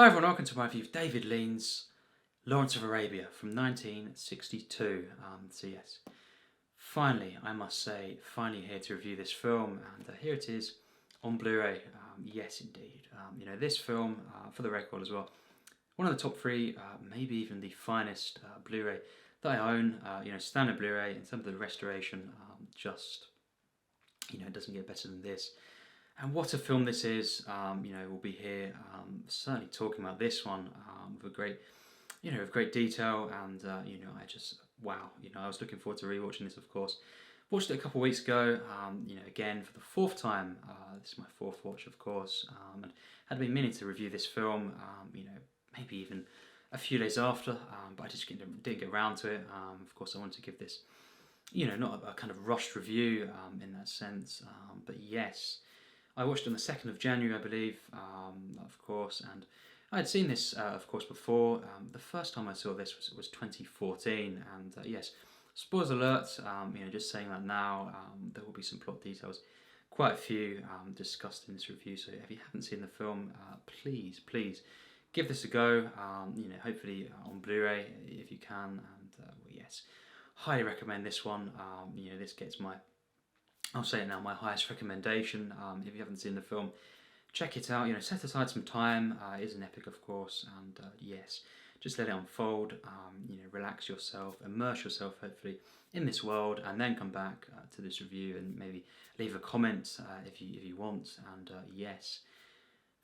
Hi everyone, welcome to my review of David Lean's Lawrence of Arabia from 1962. So yes, finally, I must say, finally here to review this film, and here it is on Blu-ray. Yes, indeed. This film, for the record as well, one of the top three, maybe even the finest Blu-ray that I own. Standard Blu-ray in terms of the restoration, it doesn't get better than this. And what a film this is. We'll be here certainly talking about this one with great detail, and wow. I was looking forward to rewatching this, of course. Watched it a couple of weeks ago, again for the fourth time. This is my fourth watch, of course, and had been meaning to review this film, maybe even a few days after, but I just didn't get around to it. Of course, I wanted to give this, not a kind of rushed review in that sense, but yes. I watched it on the 2nd of January, I believe, of course, and I had seen this, of course, before. The first time I saw this was 2014, and yes, spoilers alert, just saying that now, there will be some plot details, quite a few discussed in this review, so if you haven't seen the film, please give this a go, hopefully on Blu-ray if you can, and yes, highly recommend this one. This gets I'll say it now, my highest recommendation. If you haven't seen the film, check it out. Set aside some time. It is an epic, of course, and yes, just let it unfold. Relax yourself, immerse yourself, hopefully, in this world, and then come back to this review and maybe leave a comment if you want. And yes,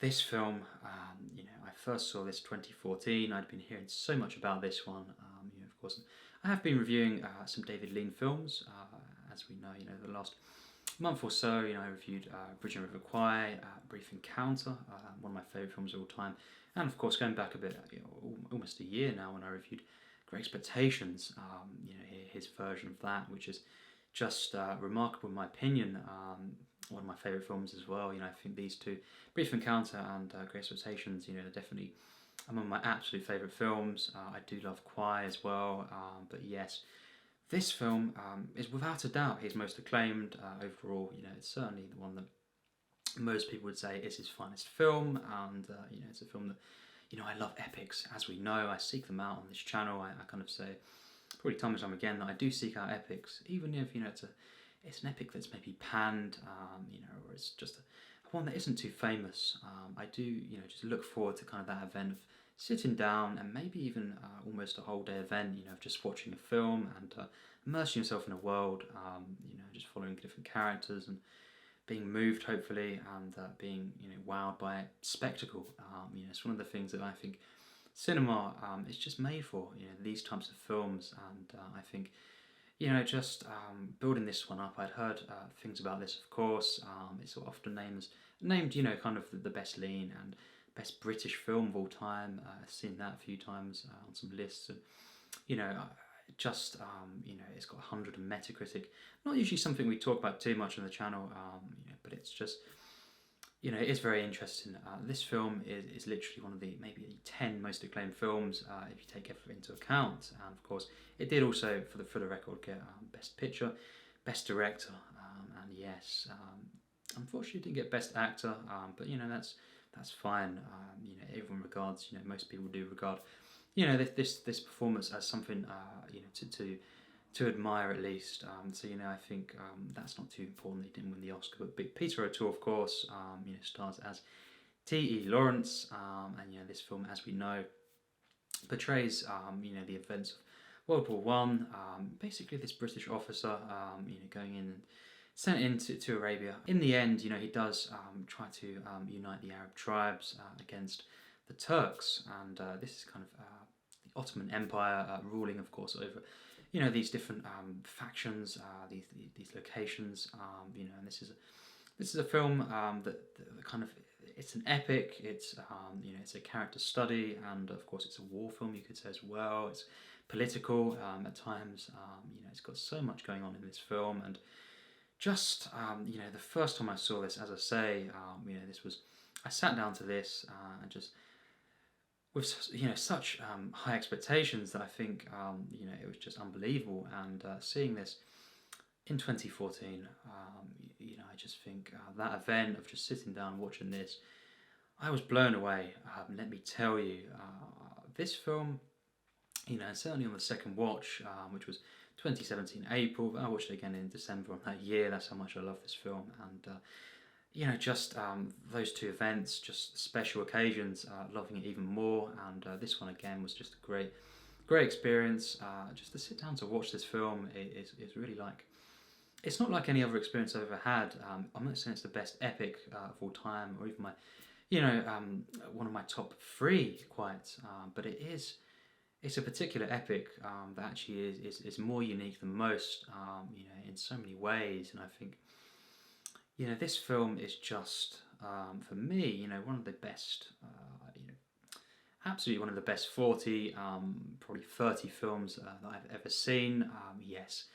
this film, I first saw this 2014. I'd been hearing so much about this one. Of course, I have been reviewing some David Lean films, as we know. The last month or so, I reviewed Bridge and River Quayle, Brief Encounter, one of my favourite films of all time, and of course going back a bit, almost a year now, when I reviewed Great Expectations, his version of that, which is just remarkable in my opinion. One of my favourite films as well. I think these two, Brief Encounter and Great Expectations, they're definitely among my absolute favourite films. I do love Quayle as well, but yes, this film is without a doubt his most acclaimed overall. It's certainly the one that most people would say is his finest film, and it's a film that, I love epics, as we know. I seek them out on this channel. I kind of say, probably time and time again, that I do seek out epics, even if it's an epic that's maybe panned, or it's just one that isn't too famous. I do, just look forward to kind of that event of sitting down and maybe even almost a whole day event, of just watching a film and immersing yourself in a world, just following different characters and being moved, hopefully, and being, wowed by spectacle. It's one of the things that I think cinema is just made for, these types of films, and I think, building this one up, I'd heard things about this, of course. It's often named, kind of the best Lean and best British film of all time. I've seen that a few times on some lists, and it's got 100 on Metacritic. Not usually something we talk about too much on the channel, but it's just, it is very interesting. This film is literally one of the maybe 10 most acclaimed films if you take everything into account. And of course, it did also, for the record, get Best Picture, Best Director, and yes, unfortunately, it didn't get Best Actor. But that's fine. Everyone regards. Most people do regard, this performance as something, to admire at least. I think that's not too important. He didn't win the Oscar, but Peter O'Toole, of course, stars as T.E. Lawrence, and this film, as we know, portrays, the events of World War One. Basically, this British officer, going in and sent into Arabia. In the end, he does try to unite the Arab tribes against the Turks, and this is kind of the Ottoman Empire ruling, of course, over these different factions, these locations. And this is a film that kind of, it's an epic. It's it's a character study, and of course it's a war film, you could say, as well. It's political at times. It's got so much going on in this film, and just the first time I saw this, as I say, I sat down to this and just with such high expectations that I think it was just unbelievable. And seeing this in 2014, I just think that event of just sitting down and watching this, I was blown away. Let me tell you, this film, certainly on the second watch, which was 2017 April, but I watched it again in December of that year. That's how much I love this film, and just those two events, just special occasions, loving it even more. And this one again was just a great experience. Just to sit down to watch this film is really like, it's not like any other experience I've ever had. I'm not saying it's the best epic of all time, or even my, one of my top three quite, but it's a particular epic that actually is more unique than most, in so many ways. And I think, this film is just, for me, one of the best, absolutely one of the best 40, probably 30 films that I've ever seen. Yes,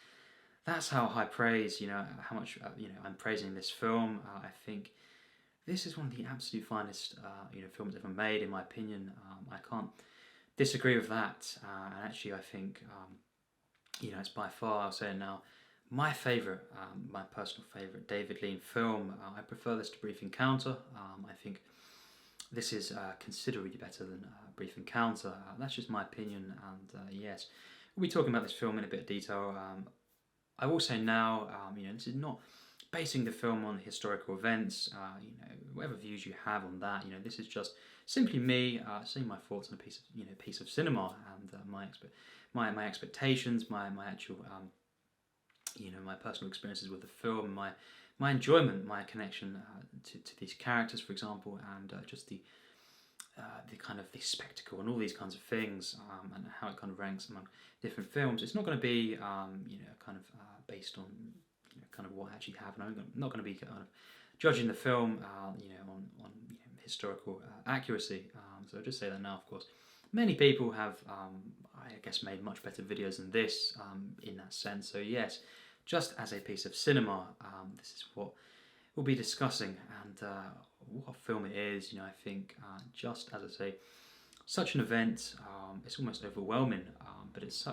that's how high praise, how much, I'm praising this film. I think this is one of the absolute finest, films ever made, in my opinion. I can't disagree with that. And actually, I think, it's by far, I'll say it now, my favourite, my personal favourite David Lean film. I prefer this to Brief Encounter. I think this is considerably better than Brief Encounter. That's just my opinion, and yes, we'll be talking about this film in a bit of detail. I will say now, this is not basing the film on historical events. Whatever views you have on that, this is just simply me saying my thoughts on a piece of cinema, and my expectations, my actual, my personal experiences with the film, my enjoyment, my connection to these characters, for example, and just the kind of the spectacle and all these kinds of things, and how it kind of ranks among different films. It's not going to be, kind of based on, kind of what actually happened. I'm not going to be kind of judging the film, on historical accuracy. So I'll just say that now. Of course, many people have, I guess, made much better videos than this, in that sense. So yes, just as a piece of cinema, this is what we'll be discussing, and what a film it is. I think, just as I say, such an event, it's almost overwhelming, but it's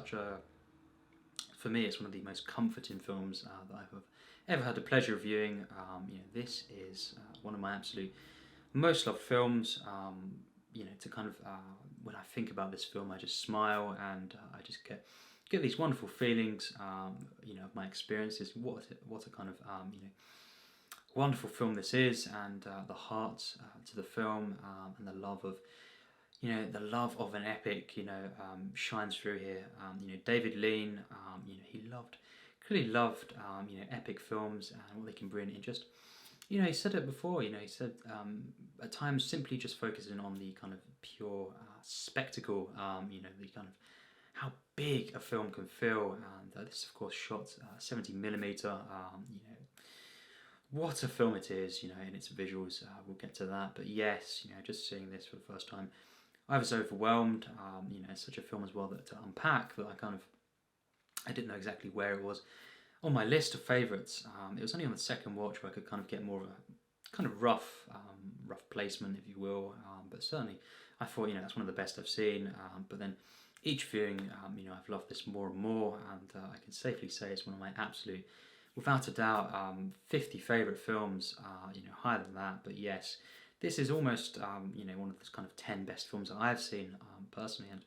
for me, it's one of the most comforting films that I've ever had the pleasure of viewing. This is one of my absolute most loved films. To kind of, when I think about this film, I just smile, and I just get these wonderful feelings, of my experiences. What a kind of, wonderful film this is, and the heart to the film, and the love of an epic, shines through here. David Lean, he clearly loved, epic films and what they can bring in. Just, he said it before. He said, at times simply just focusing on the kind of pure spectacle, the kind of how big a film can feel. And this, of course, shot 70mm. What a film it is, in its visuals. We'll get to that, but yes, just seeing this for the first time, I was overwhelmed. It's such a film as well that to unpack, that I didn't know exactly where it was on my list of favourites. It was only on the second watch where I could kind of get more of a kind of rough placement, if you will. But certainly, I thought, that's one of the best I've seen. But then each viewing, I've loved this more and more, and I can safely say it's one of my absolute, without a doubt, 50 favourite films. Higher than that, but yes, this is almost, one of the kind of 10 best films that I've seen, personally. And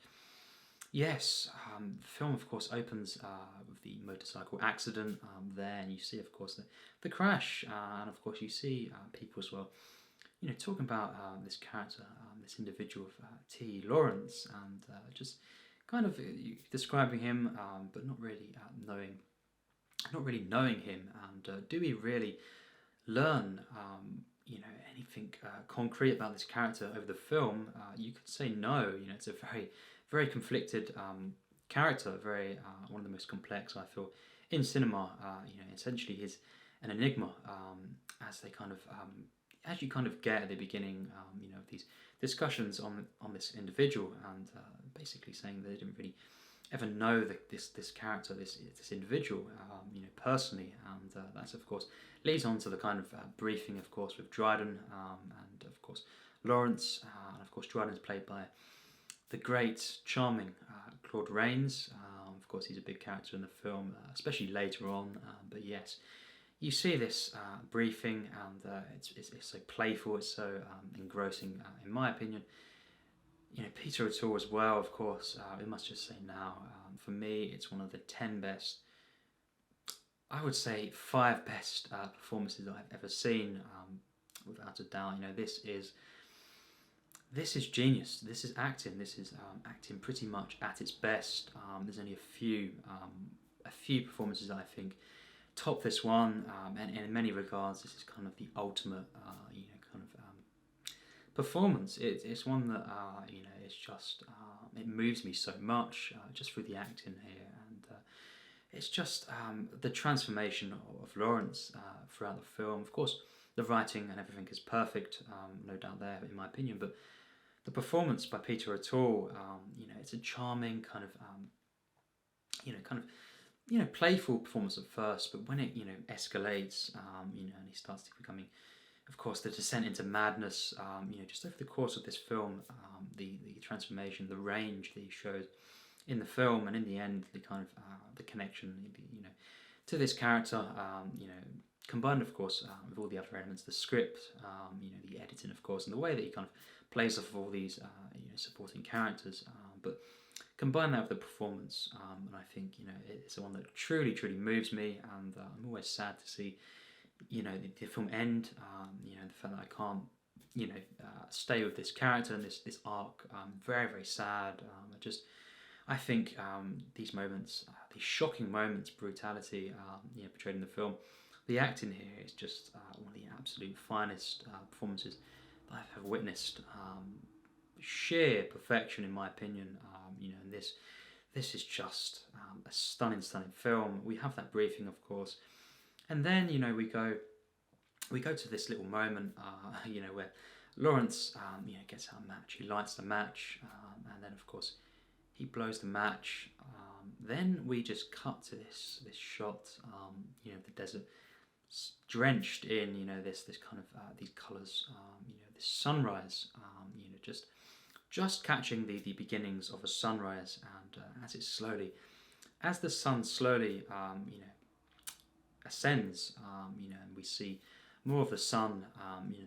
yes, the film, of course, opens with the motorcycle accident there, and you see, of course, the crash, and of course, you see people as well, talking about this character, this individual of T. Lawrence, and just kind of describing him, but not really knowing him. And do we really learn, anything concrete about this character over the film? You could say no. It's a very, very conflicted character, very one of the most complex, I feel, in cinema. Essentially he's an enigma, as you kind of get at the beginning, of these discussions on this individual, and basically saying they didn't really ever know this character, this individual, personally, and that's, of course, leads on to the kind of briefing, of course, with Dryden, and of course Lawrence, and of course Dryden is played by the great, charming Claude Rains. Of course, he's a big character in the film, especially later on. But yes, you see this briefing, and it's so playful, it's so engrossing, in my opinion. You know, Peter O'Toole as well, of course. We must just say now, for me, it's one of the 10 best, I would say 5 best performances that I've ever seen, without a doubt. You know, this is genius. This is acting. This is acting pretty much at its best. There's only a few performances that I think top this one, and in many regards, this is kind of the ultimate, kind of performance. It's one that it's just it moves me so much just through the acting here, and it's just the transformation of Lawrence throughout the film. Of course, the writing and everything is perfect, no doubt there, in my opinion, but the performance by Peter O'Toole, it's a charming kind of, playful performance at first, but when it, escalates, and he starts to becoming, of course, the descent into madness, just over the course of this film, the transformation, the range that he shows in the film, and in the end, the kind of, the connection, to this character, combined, of course, with all the other elements, the script, the editing, of course, and the way that he kind of plays off of all these, supporting characters, but combine that with the performance, and I think, it's the one that truly, truly moves me, and I'm always sad to see, the film end, the fact that I can't, stay with this character and this arc. Very, very sad. I think these moments, these shocking moments, brutality, portrayed in the film, the acting here is just one of the absolute finest performances that I've ever witnessed. Sheer perfection, in my opinion. And this is just a stunning film. We have that briefing, of course, and then we go to this little moment, where Lawrence, gets out a match. He lights the match, and then, of course, he blows the match. Then we just cut to this shot, the desert, drenched in, this kind of these colours, this sunrise, just catching the beginnings of a sunrise, and as the sun slowly, ascends, and we see more of the sun,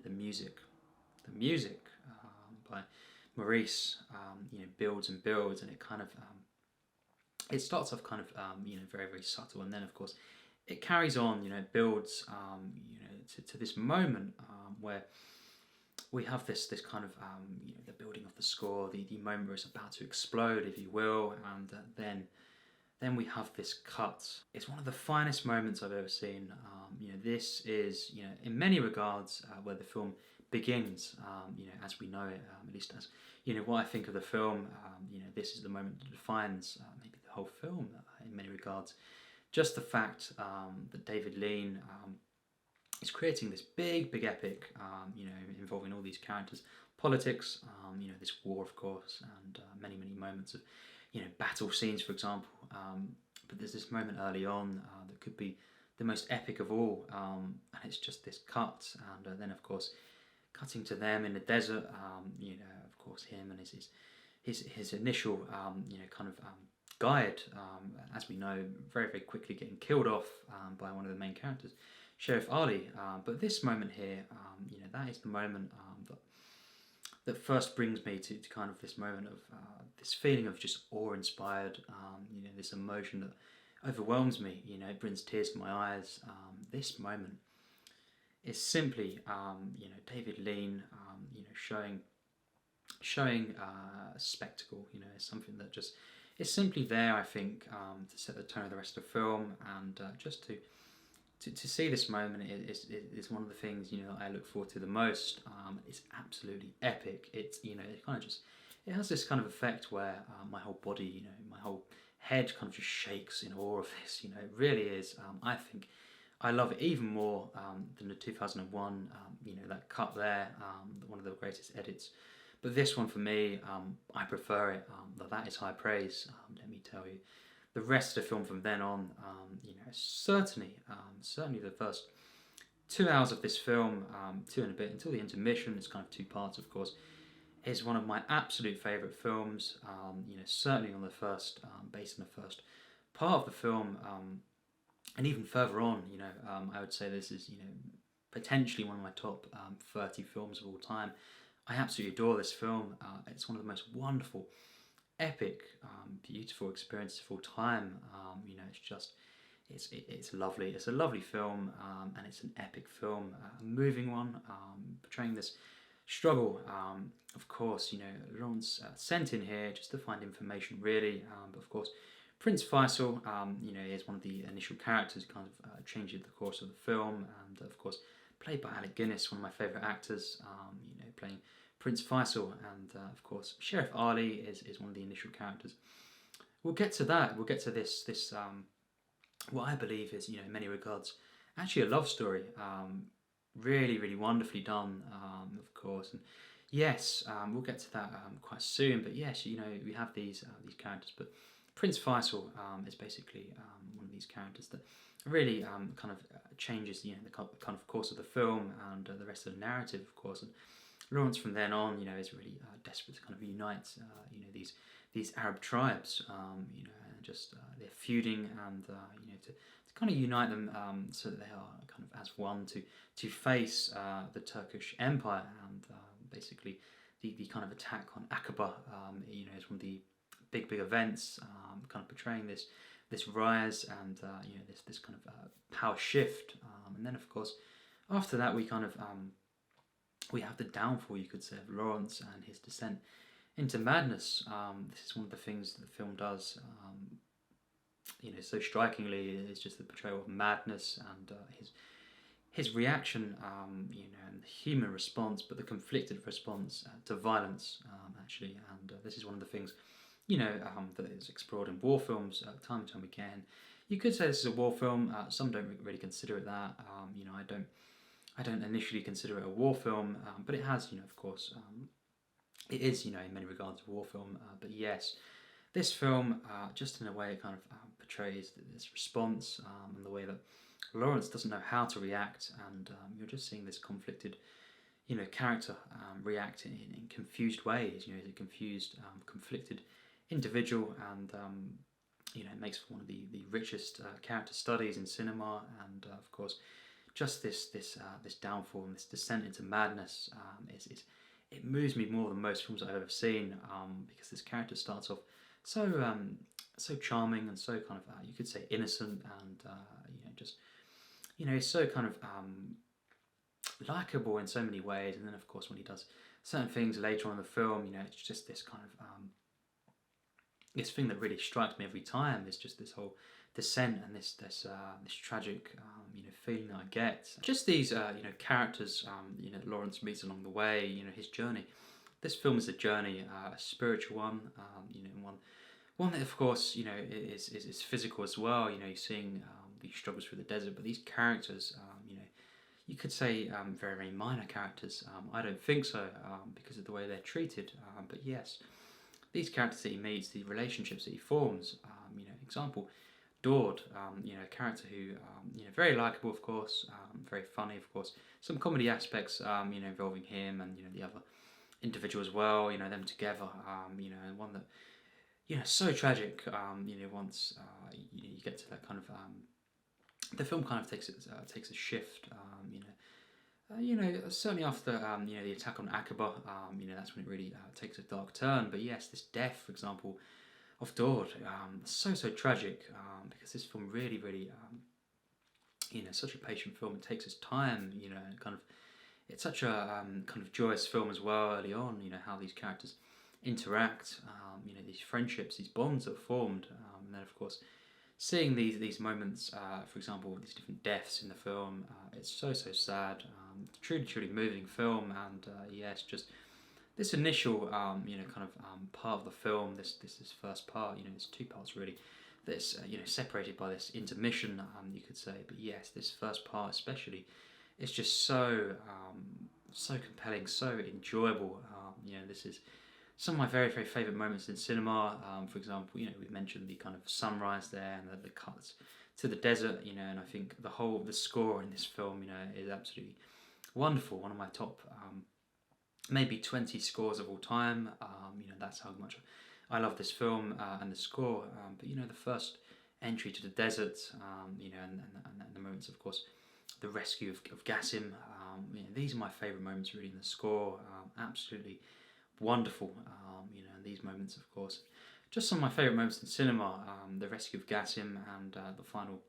the music by Maurice, builds and builds, and it kind of, it starts off kind of, very, very subtle, and then, of course, it carries on, it builds, to this moment, where we have this kind of, the building of the score, the moment where it's about to explode, if you will, and then we have this cut. It's one of the finest moments I've ever seen. This is, in many regards, where the film begins, as we know it, at least as, what I think of the film. This is the moment that defines maybe the whole film, in many regards. Just the fact that David Lean is creating this big epic, involving all these characters, politics, this war, of course, and many moments of, battle scenes, for example. But there's this moment early on that could be the most epic of all, and it's just this cut, and then, of course, cutting to them in the desert. Of course, him and his initial, kind of guide, as we know, very, very quickly getting killed off by one of the main characters, Sheriff Ali. But this moment here, that is the moment that first brings me to kind of this moment of this feeling of just awe-inspired, this emotion that overwhelms me. It brings tears to my eyes. This moment is simply, David Lean, showing a spectacle. Is something that just is simply there, I think, to set the tone of the rest of the film, and just to see this moment is one of the things I look forward to the most. It's absolutely epic. It's it kind of just, it has this kind of effect where my whole body, my whole head kind of just shakes in awe of this. It really is. I think I love it even more than the 2001. That cut there, one of the greatest edits. But this one for me, I prefer it. That is high praise. Let me tell you. The rest of the film from then on, certainly the first 2 hours of this film, 2 and a bit, until the intermission, it's kind of 2 parts, of course, is one of my absolute favourite films. Certainly on the first, based on the first part of the film, And even further on, I would say this is, potentially one of my top 30 films of all time. I absolutely adore this film. It's one of the most wonderful, epic, beautiful experiences of all time. It's just, it's lovely. It's a lovely film, and it's an epic film, a moving one, portraying this struggle. Of course, Lawrence sent in here just to find information, really. But of course, Prince Faisal, is one of the initial characters, kind of changes the course of the film, and of course, played by Alec Guinness, one of my favourite actors. Playing Prince Faisal, and of course, Sheriff Ali is one of the initial characters. We'll get to that. We'll get to this what I believe is, in many regards, actually a love story. Really, really wonderfully done, of course. And yes, we'll get to that quite soon. But yes, we have these characters. But Prince Faisal is basically one of these characters that really kind of changes the kind of course of the film and the rest of the narrative, of course. And Lawrence from then on, is really desperate to kind of unite, these Arab tribes, and just they're feuding, and to kind of unite them so that they are kind of as one to face the Turkish Empire, and basically the kind of attack on Aqaba, is one of the big events, kind of portraying this rise and this kind of power shift, and then of course after that we kind of we have the downfall, you could say, of Lawrence and his descent into madness. This is one of the things that the film does, so strikingly. Is just the portrayal of madness and his reaction, and the human response, but the conflicted response to violence, actually. And this is one of the things, that is explored in war films time and time again. You could say this is a war film. Some don't really consider it that. I don't initially consider it a war film, but it has, of course, it is, in many regards a war film. But yes, this film, just in a way, it kind of portrays this response, and the way that Lawrence doesn't know how to react, and you're just seeing this conflicted, character react in confused ways. He's a confused, conflicted individual, and it makes for one of the richest character studies in cinema, and of course, just this downfall and this descent into madness it moves me more than most films I've ever seen, because this character starts off so charming and so kind of you could say innocent, and just he's so kind of likable in so many ways, and then of course when he does certain things later on in the film, it's just this kind of this thing that really strikes me every time. It's just this whole descent and this tragic feeling that I get. Just these characters Lawrence meets along the way. His journey. This film is a journey, a spiritual one. One that of course is physical as well. You're seeing these struggles through the desert, but these characters you could say very, very minor characters. I don't think so, because of the way they're treated. But yes, these characters that he meets, the relationships that he forms. Example, Daud, a character who, very likable, of course, very funny, of course. Some comedy aspects, involving him and the other individual as well. Them together, and one that, so tragic. Once you get to that kind of, the film kind of takes a shift. Certainly after the attack on Aqaba, that's when it really takes a dark turn. But yes, this death, for example, of Daud, so tragic, because this film really, really, such a patient film. It takes its time, and kind of, it's such a kind of joyous film as well. Early on, how these characters interact, these friendships, these bonds that are formed, and then of course, seeing these moments, for example, these different deaths in the film, it's so sad. Truly moving film, and yes, just this initial, kind of part of the film. This first part, it's two parts really. That's separated by this intermission, you could say. But yes, this first part especially, it's just so compelling, so enjoyable. This is some of my very, very favourite moments in cinema. For example, we've mentioned the kind of sunrise there and the cuts to the desert. And I think the score in this film, is absolutely wonderful. One of my top, maybe 20 scores of all time. That's how much I love this film and the score. But the first entry to the desert, you know, and the moments, of course, the rescue of Gassim. You know, these are my favourite moments really in the score. Absolutely wonderful. You know, and these moments, of course, just some of my favourite moments in cinema. The rescue of Gassim and the final,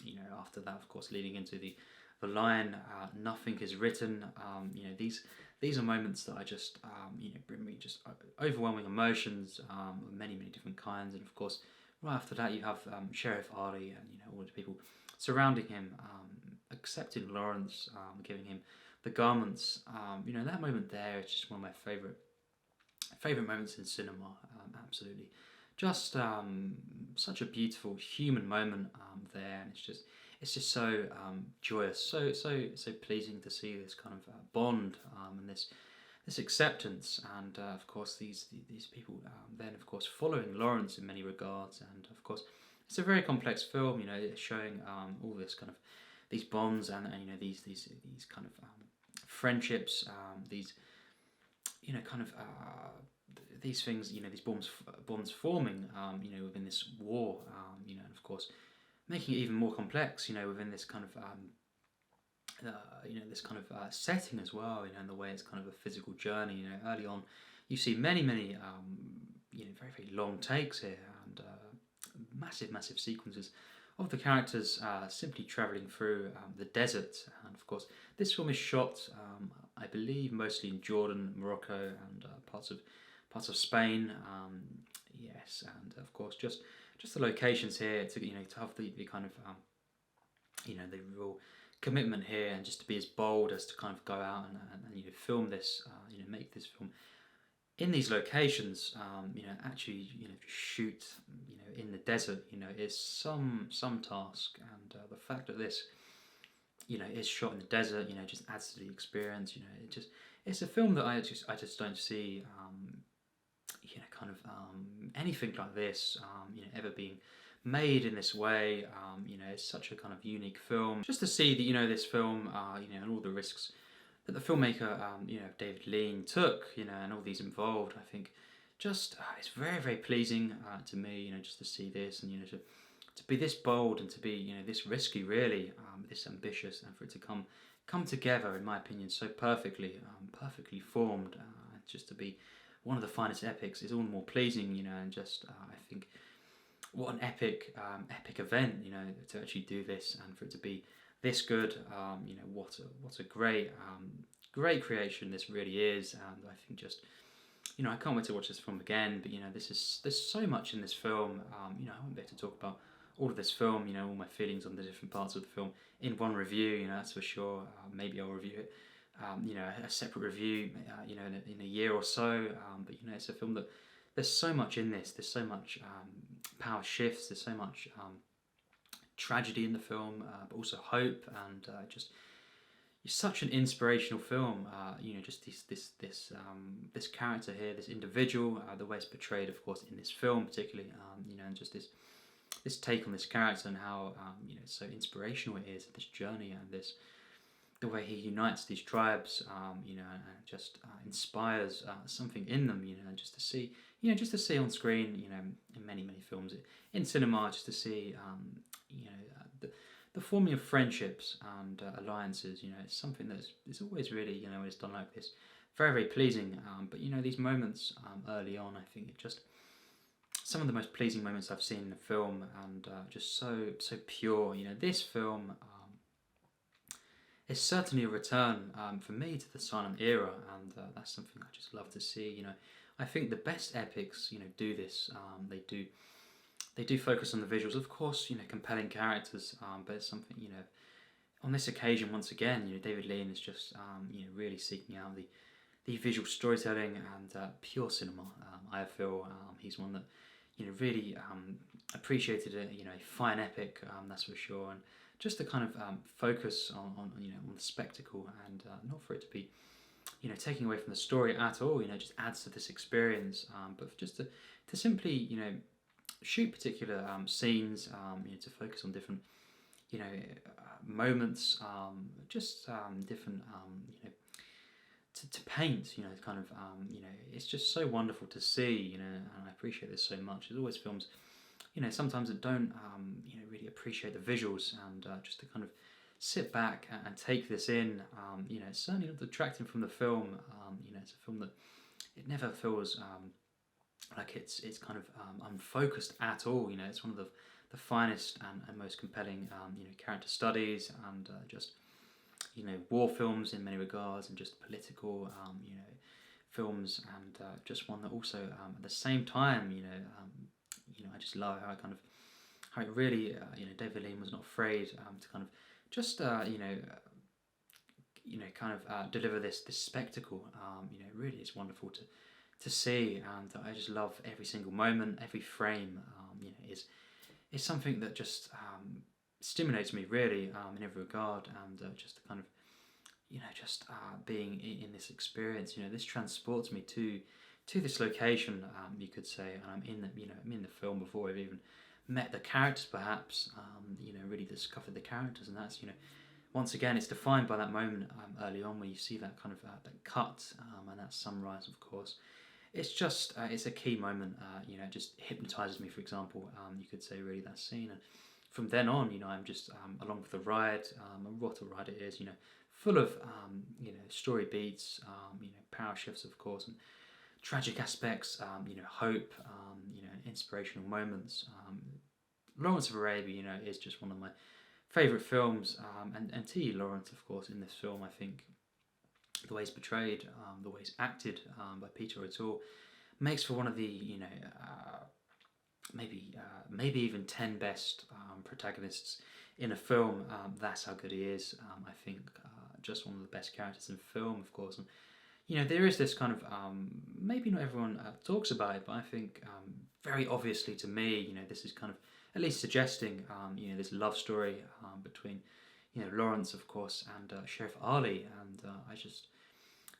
you know, after that, of course, leading into the line, nothing is written. You know, these are moments that I just, you know, bring me just overwhelming emotions of many different kinds. And of course, right after that, you have Sheriff Ali and, you know, all the people surrounding him, accepting Lawrence, giving him the garments. You know, that moment there is just one of my favorite moments in cinema. Absolutely, just such a beautiful human moment there, and it's just so joyous, so pleasing to see this kind of bond and this acceptance, and of course these people then of course following Lawrence in many regards, and of course it's a very complex film. You know, it's showing all this kind of these bonds and you know these kind of friendships, these you know kind of these things, you know, these bonds forming, you know, within this war, you know, and of course making it even more complex, you know, within this kind of you know, this kind of setting as well, you know, in the way it's kind of a physical journey. You know, early on, you see many you know, very long takes here, and massive sequences of the characters simply travelling through the desert. And of course, this film is shot, I believe, mostly in Jordan, Morocco, and parts of Spain. Yes, and of course, just the locations here to, you know, to have the kind of you know, the real commitment here, and just to be as bold as to kind of go out and you know, film this, you know, make this film in these locations, you know, actually, you know, shoot, you know, in the desert, you know, is some task, and the fact that this, you know, is shot in the desert, you know, just adds to the experience. You know, it's a film that I just don't see, you know, kind of anything like this, you know, ever being made in this way. You know, it's such a kind of unique film. Just to see that, you know, this film, you know, and all the risks that the filmmaker, you know, David Lean took, you know, and all these involved, I think, just it's very pleasing to me, you know, just to see this, and you know, to be this bold, and to be, you know, this risky, really, this ambitious, and for it to come together, in my opinion, so perfectly, perfectly formed, just to be one of the finest epics is all the more pleasing, you know, and just I think what an epic event, you know, to actually do this and for it to be this good. You know, what a great creation this really is, and I think just, you know, I can't wait to watch this film again. But you know, there's so much in this film. You know, I won't be able to talk about all of this film, you know, all my feelings on the different parts of the film in one review, you know, that's for sure. Maybe I'll review it, you know, a separate review, you know, in a year or so. But you know, it's a film that there's so much in this. There's so much power shifts. There's so much tragedy in the film, but also hope, and just it's such an inspirational film. You know, just this character here, this individual, the way it's portrayed, of course, in this film particularly. You know, and just this take on this character, and how you know, so inspirational it is, this journey, and the way he unites these tribes, you know, and just inspires something in them, you know, and just to see, you know, just to see on screen, you know, in many films, in cinema, just to see, you know, the forming of friendships and alliances, you know, it's something it's always really, you know, when it's done like this, very pleasing. But you know, these moments early on, I think it just some of the most pleasing moments I've seen in the film, and just so pure. You know, this film is certainly a return for me to the silent era, and that's something I just love to see. You know, I think the best epics, you know, do this. They do focus on the visuals, of course. You know, compelling characters, but it's something, you know, on this occasion, once again, you know, David Lean is just you know, really seeking out the visual storytelling and pure cinema. I feel he's one that, you know, really appreciated a, you know, a fine epic, that's for sure, and just the kind of focus on you know, on the spectacle, and not for it to be, you know, taking away from the story at all. You know, just adds to this experience, but just to simply, you know, shoot particular scenes, you know, to focus on different, you know, moments, just different, you know, to paint, you know, kind of, you know, it's just so wonderful to see, you know, and I appreciate this so much. There's always films sometimes that don't really appreciate the visuals, and just to kind of sit back and take this in. It's certainly not detracting from the film. It's a film that it never feels like it's kind of unfocused at all. It's one of the finest and most compelling character studies, and just war films in many regards, and just political films, and just one that also at the same time I just love how it really David Lean was not afraid to kind of just deliver this spectacle. Really it's wonderful to see, and I just love every single moment, every frame. Is something that just stimulates me really in every regard, and just to kind of just being in this experience. This transports me to this location, you could say, and I'm in the film before I've even met the characters, perhaps. Really discovered the characters, and that's once again it's defined by that moment early on where you see that kind of that cut and that sunrise, of course. It's just it's a key moment. It just hypnotizes me, for example. You could say really that scene, and from then on, I'm just along for the ride. And what a ride it is! Full of story beats. Power shifts, of course, and tragic aspects. Hope. Inspirational moments. Lawrence of Arabia, is just one of my favourite films. And T. Lawrence, of course, in this film, I think the way he's portrayed, the way he's acted by Peter O'Toole, makes for one of the maybe even 10 best protagonists in a film. That's how good he is. I think just one of the best characters in film, of course. And there is this kind of maybe not everyone talks about it, but I think very obviously to me, this is kind of at least suggesting this love story between Lawrence, of course, and Sheriff Ali, and I just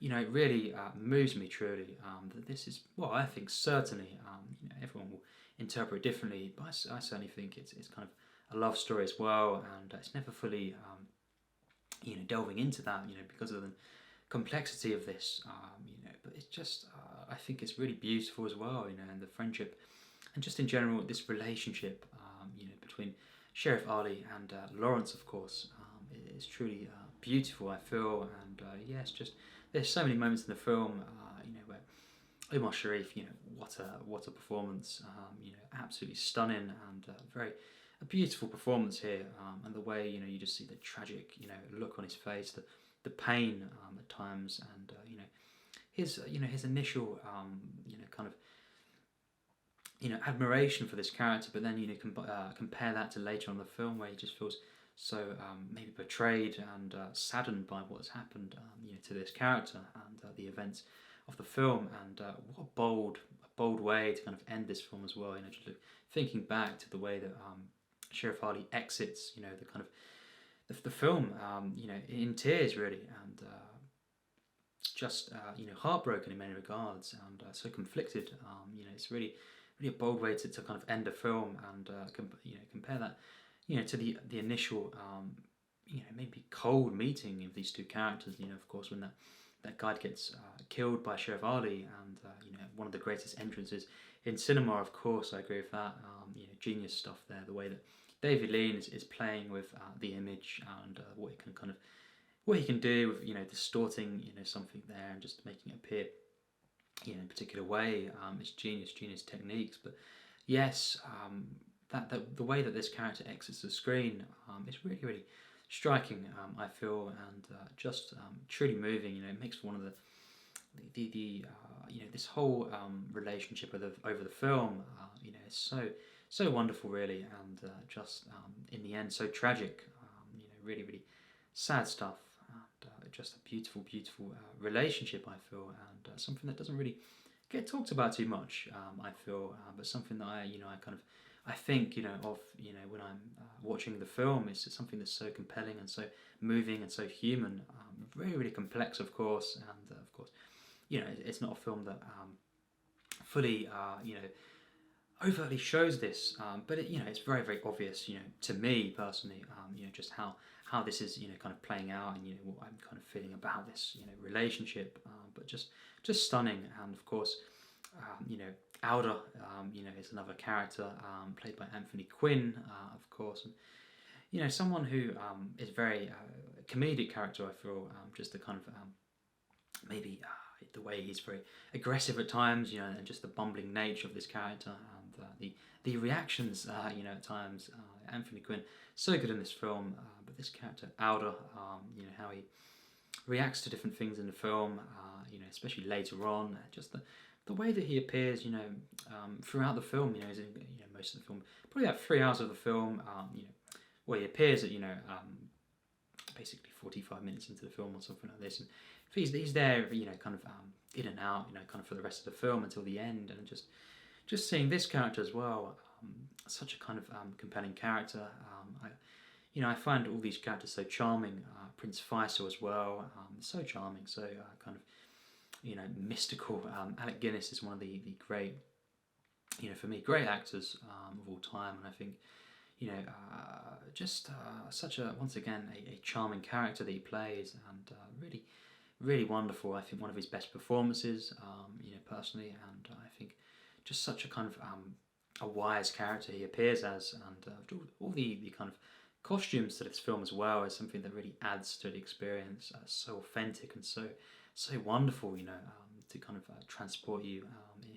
it really moves me truly that this is, well, I think certainly everyone will interpret it differently, but I certainly think it's kind of a love story as well, and it's never fully delving into that because of the complexity of this, but it's just I think it's really beautiful as well, and the friendship, and just in general this relationship between Sheriff Ali and Lawrence, of course, is truly beautiful, I feel. And yes, just there's so many moments in the film where Omar Sharif, what a performance, absolutely stunning, and a beautiful performance here, and the way you just see the tragic look on his face, the pain at times, and his initial kind of admiration for this character, but then compare that to later on in the film where he just feels so maybe betrayed and saddened by what's happened to this character and the events of the film, and what a bold way to kind of end this film as well. Just thinking back to the way that Sheriff Ali exits the kind of the film in tears really, and just heartbroken in many regards, and so conflicted. It's really a bold way to kind of end a film, and compare that to the initial maybe cold meeting of these two characters. Of course, when that guide gets killed by Sheriff Ali, and one of the greatest entrances in cinema, of course. I agree with that. Genius stuff there. The way that David Lean is playing with the image, and what he can do with distorting something there and just making it appear in a particular way. It's genius techniques. But yes, that the way that this character exits the screen is really striking, I feel, and just truly moving. It makes for one of the this whole relationship over the film. It's so wonderful, really, and just in the end so tragic. Really sad stuff, and just a beautiful relationship, I feel, and something that doesn't really get talked about too much. I feel, but something that I think of when I'm watching the film. It's something that's so compelling and so moving and so human. Really complex, of course, and of course, it's not a film that fully overtly shows this, but it's very obvious, to me personally, just how this is kind of playing out, and what I'm kind of feeling about this relationship, but just stunning. And of course, You know, Alder, you know, is another character played by Anthony Quinn, of course. And, you know, someone who is very comedic character. I feel just the kind of maybe the way he's very aggressive at times, you know, and just the bumbling nature of this character, and the reactions, you know, at times. Anthony Quinn, so good in this film, but this character Alder, you know, how he reacts to different things in the film, you know, especially later on, just the way that he appears, you know, throughout the film, you know, you know, most of the film, probably about 3 hours of the film, you know, where he appears at, you know, basically 45 minutes into the film or something like this, and he's there, you know, kind of in and out, you know, kind of for the rest of the film until the end, and just seeing this character as well, such a kind of compelling character. You know, I find all these characters so charming. Prince Faisal as well, so charming, so kind of, you know, mystical. Alec Guinness is one of the great, you know, for me, great actors of all time, and I think, you know, just such a, once again, a charming character that he plays, and really, really wonderful. I think one of his best performances, you know, personally, and I think just such a kind of a wise character he appears as, and all the kind of costumes to this film as well is something that really adds to the experience. So authentic and so wonderful, you know, to kind of transport you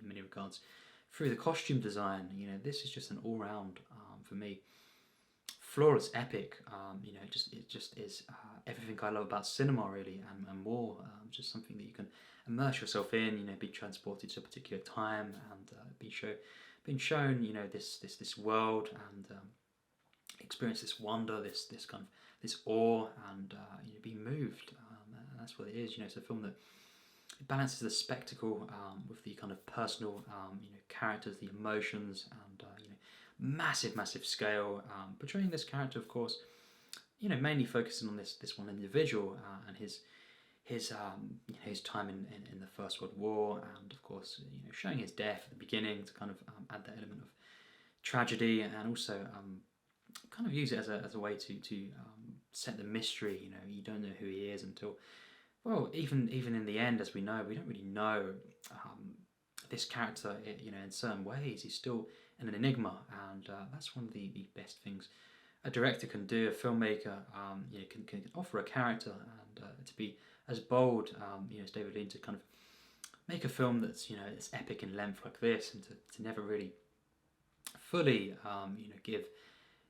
in many regards through the costume design. You know, this is just an all-round, for me, flawless epic. You know, it just is everything I love about cinema, really, and more. Just something that you can immerse yourself in. You know, be transported to a particular time, and being shown, you know, this world, and experience this wonder, this kind of this awe, and you know, be moved. And that's what it is. You know, it's a film that it balances the spectacle with the kind of personal, you know, characters, the emotions, and you know, massive scale. Portraying this character, of course, you know, mainly focusing on this one individual and his you know, his time in the First World War, and of course, you know, showing his death at the beginning to kind of add that element of tragedy, and also kind of use it as a way to set the mystery. You know, you don't know who he is until, well, even in the end, as we know, we don't really know this character. You know, in certain ways, he's still an enigma, and that's one of the best things a director can do. A filmmaker, you know, can offer a character, and to be as bold, you know, as David Lean, to kind of make a film that's, you know, it's epic in length like this, and to never really fully, you know,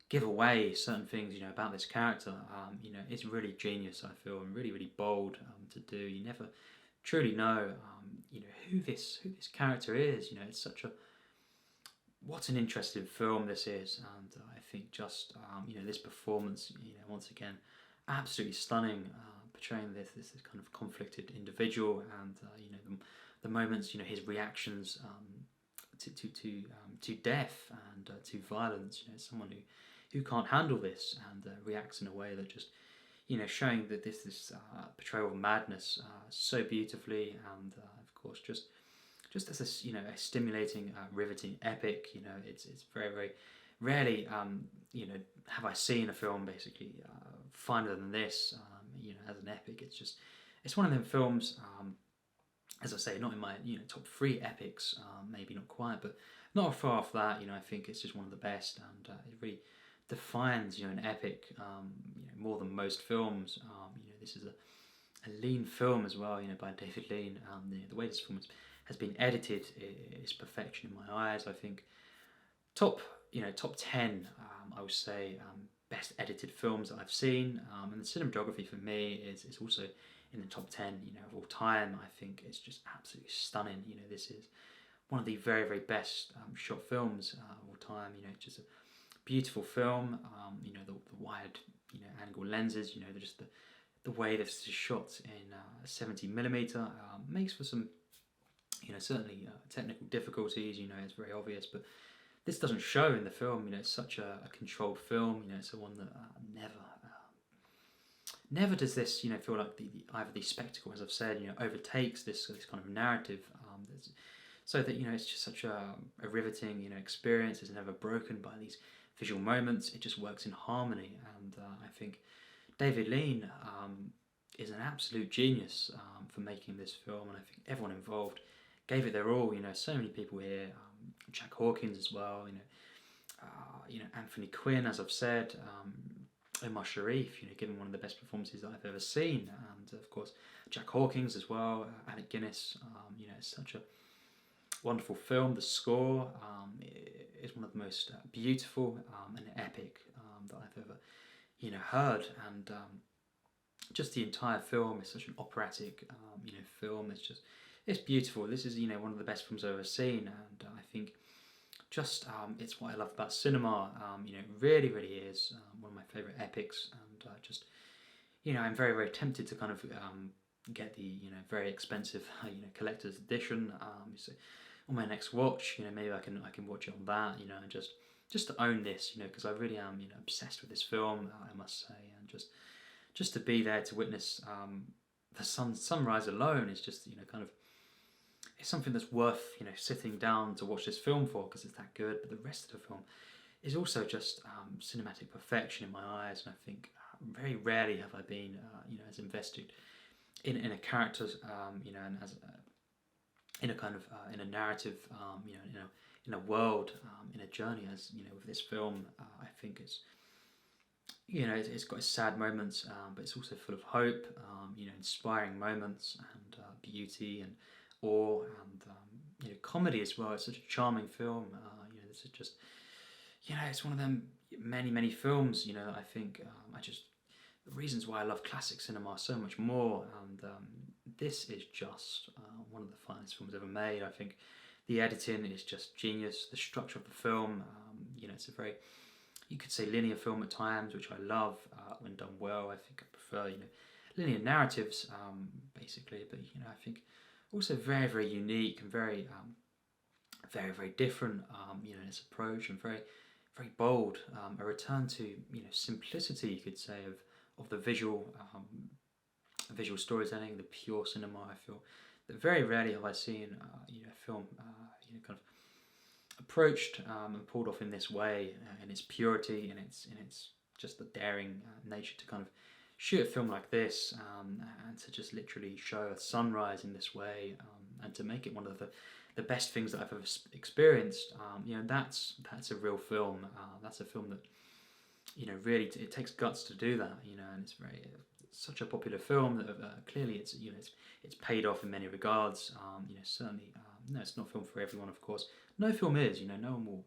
give away certain things, you know, about this character. You know, it's really genius, I feel, and really bold to do. You never truly know, you know, who this character is. You know, it's such a, what an interesting film this is, and I think just you know, this performance, you know, once again, absolutely stunning, portraying this kind of conflicted individual, and you know, the moments, you know, his reactions to death, and to violence. You know, someone who can't handle this, and reacts in a way that just, you know, showing that this portrayal of madness so beautifully, and of course just as a, you know, a stimulating, riveting epic. You know, it's very rarely, you know, have I seen a film basically finer than this. You know, as an epic, it's one of them films. As I say, not in my, you know, top 3 epics, maybe not quite, but not far off that. You know, I think it's just one of the best, and it really defines, you know, an epic, you know, more than most films. You know, this is a lean film as well, you know, by David Lean. The way this film has been edited is perfection in my eyes. I think top 10, I would say, best edited films that I've seen, and the cinematography for me is also in the top 10, you know, of all time. I think it's just absolutely stunning. You know, this is one of the very best shot films of all time. You know, just a beautiful film. You know, the wide, you know, angle lenses. You know, just the way this is shot in 70mm makes for some, you know, certainly technical difficulties. You know, it's very obvious, but this doesn't show in the film. You know, it's such a controlled film. You know, it's the one that never does this, you know, feel like either the spectacle, as I've said, you know, overtakes this kind of narrative, so that, you know, it's just such a riveting, you know, experience. It's never broken by these visual moments. It just works in harmony, and I think David Lean is an absolute genius for making this film, and I think everyone involved gave it their all. So many people here, Jack Hawkins as well. Anthony Quinn, as I've said, Omar Sharif, giving one of the best performances that I've ever seen, and of course Jack Hawkins as well, Alec Guinness. It's such a wonderful film. The score is one of the most beautiful and epic that I've ever heard, and just the entire film is such an operatic film. It's beautiful. This is one of the best films I've ever seen, and I think just it's what I love about cinema. It really, really is one of my favourite epics, and I'm very, very tempted to kind of get the very expensive collector's edition. So on my next watch, maybe I can watch it on that, and just to own this, because I really am obsessed with this film, I must say, and just to be there to witness the sunrise alone is just kind of, it's something that's worth sitting down to watch this film for, because it's that good. But the rest of the film is also just cinematic perfection in my eyes, and I think very rarely have I been as invested in a character, and as in a kind of in a narrative, in a world, in a journey as with this film. I think it's got its sad moments, but it's also full of hope, inspiring moments, and beauty and awe, and comedy as well. It's such a charming film. This is just it's one of them many films that I think the reasons why I love classic cinema so much more, and this is just one of the finest films ever made. I think the editing is just genius. The structure of the film, it's a very, you could say, linear film at times, which I love when done well. I think I prefer linear narratives, basically, but I think also very, very unique and very very different in its approach, and very, very bold. A return to simplicity, you could say, of the visual storytelling, the pure cinema. I feel that very rarely have I seen a film kind of approached and pulled off in this way, in its purity, in its just the daring nature to kind of shoot a film like this, and to just literally show a sunrise in this way, and to make it one of the best things that I've ever experienced. That's a real film. That's a film that really it takes guts to do that. And it's such a popular film that clearly it's paid off in many regards. Certainly, no, it's not a film for everyone, of course. No film is. No one will.